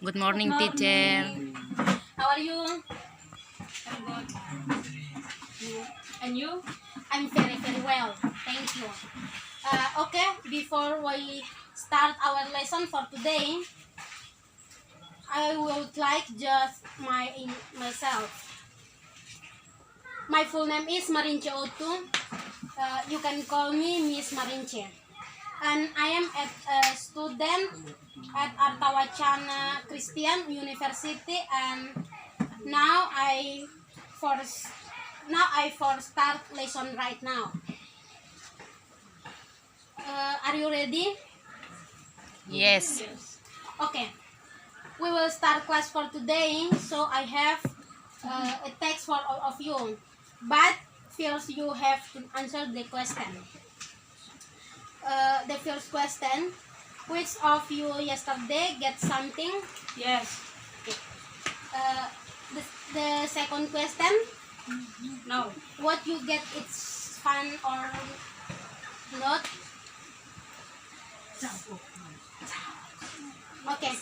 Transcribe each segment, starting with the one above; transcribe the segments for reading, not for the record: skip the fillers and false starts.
Good morning, Good teacher. morning. How are you? I'm good. And you? I'm very, very well. Thank you. Okay, before we start our lesson for today, I would like just myself. My full name is Marinche Otu. You can call me Miss Marinche. And I am a student at Artawacana Christian University, and now first first start lesson right now. Are you ready? Yes. Okay. We will start class for today. So I have a text for all of you, but first you have to answer the question. The first question: which of you yesterday get something? Yes. Okay. Uh, the second question: No. what you get, it's fun or not? Okay.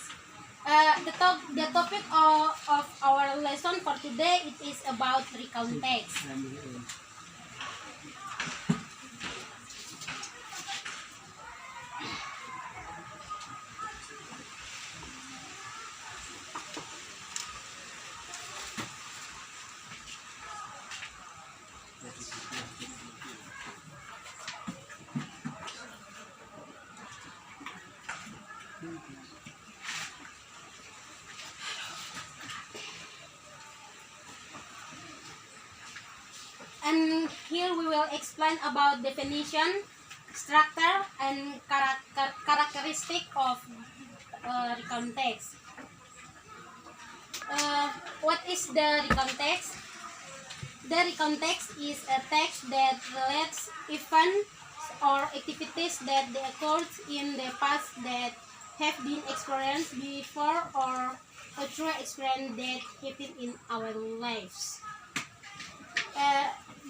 The topic of our lesson for today, it is about recount text. And here we will explain about definition, structure, and characteristic of recount text. What is the recount text? The recount text is a text that relates events or activities that occurred in the past that have been experienced before, or a true experience that happened in our lives.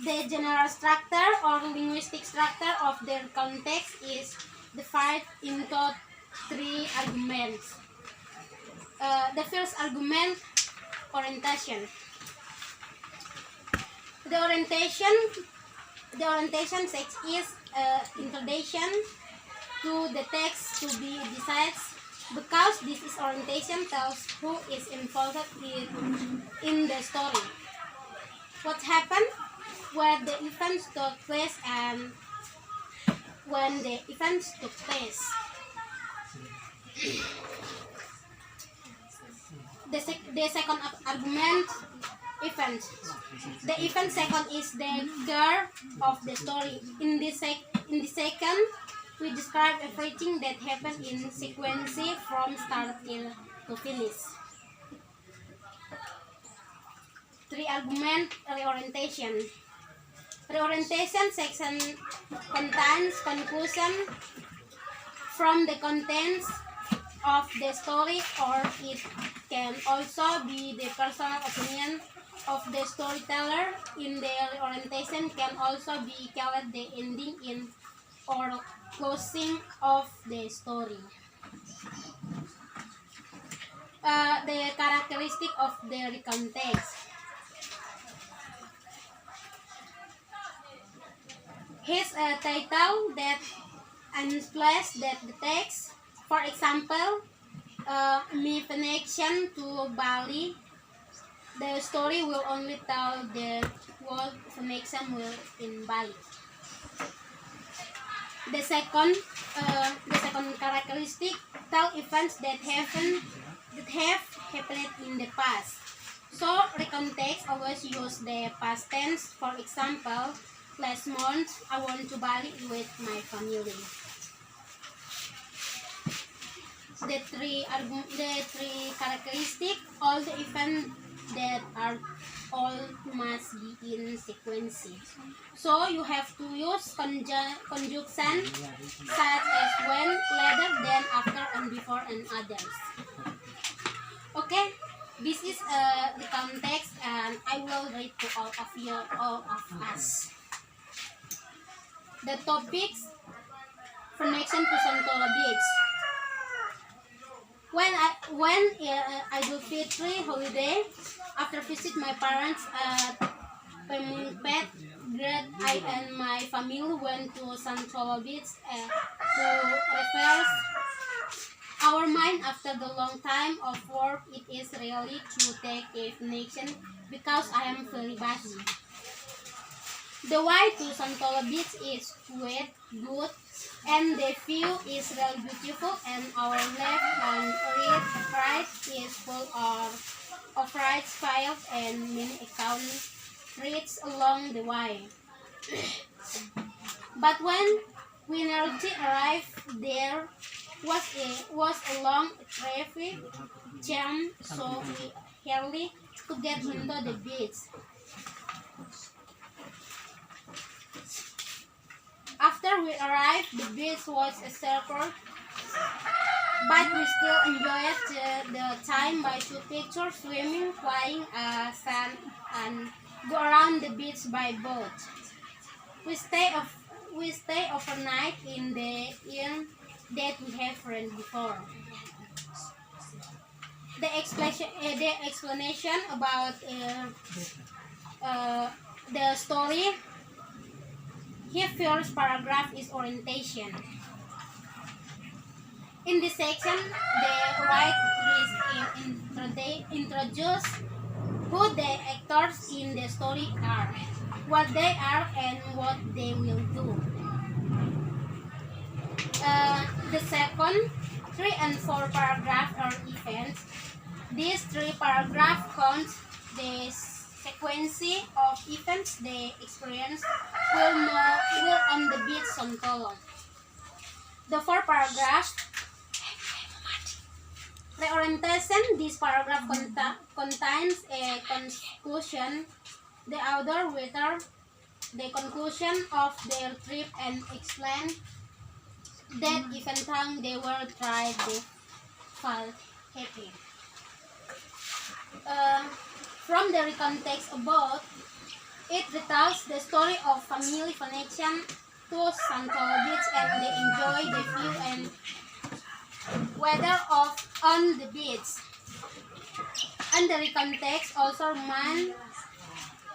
The general structure or linguistic structure of the context is divided into three arguments. The first argument, orientation. The orientation section is introduction to the text to be decided, because this is orientation tells who is involved in the story, what happened, where the events took place, and when the events took place. The second argument, event. The event second is the core of the story. In the second, we describe everything that happened in sequence from start till to finish. Three argument, reorientation. Reorientation section contains conclusion from the contents of the story, or it can also be the personal opinion of the storyteller. In the reorientation can also be called the ending in or closing of the story. The characteristic of the recount text. Here's a title that implies that the text, for example, me connection to Bali, the story will only tell the word connection will in Bali. The second characteristic, tell events that have happened in the past. So recount text always use the past tense. For example, last month I went to Bali with my family. The three characteristics, all the events that are all must be in sequence. So you have to use conjunction such as when, later, then, after, and before, and others. Okay, this is the context, and I will read to all of us. The topics: connection to Sentosa Beach. I do Fitri holiday, after visit my parents at Pemungpet, Grad, I and my family went to Santolo Beach to refresh our mind after the long time of work. It is really to take a vacation because I am very busy. The way to Santolo Beach is wet, good, and the view is really beautiful, and our left and right is full of rice fields and many account streets along the way. But when we nearly arrived, there was a long traffic jam, so we hardly could get into the beach. After we arrived, the beach was a circle, but we still enjoyed the time by shooting pictures, swimming, playing sand, and go around the beach by boat. We stay overnight in the inn that we have rented before. The explanation about the story. Here, first paragraph is orientation. In this section, the writer introduce who the actors in the story are, what they are, and what they will do. The second, 3 and 4 paragraphs are events. These 3 paragraphs count the sequence of events they experience will on the beach Santolo. The 4 paragraphs, the orientation. This paragraph contains a conclusion. The author whether the conclusion of their trip and explain that even time they were tried to fall happy. From the recount text above, it retells the story of family connection to Santolo Beach, and they enjoy the view and weather on the beach. And the recount text also man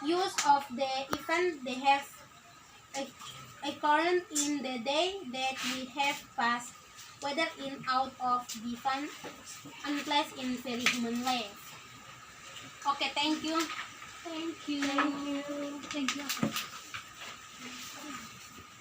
use of the event they have occurred in the day that we have passed, whether in out of the fun and place in very human life. Okay, thank you. Thank you. Thank you.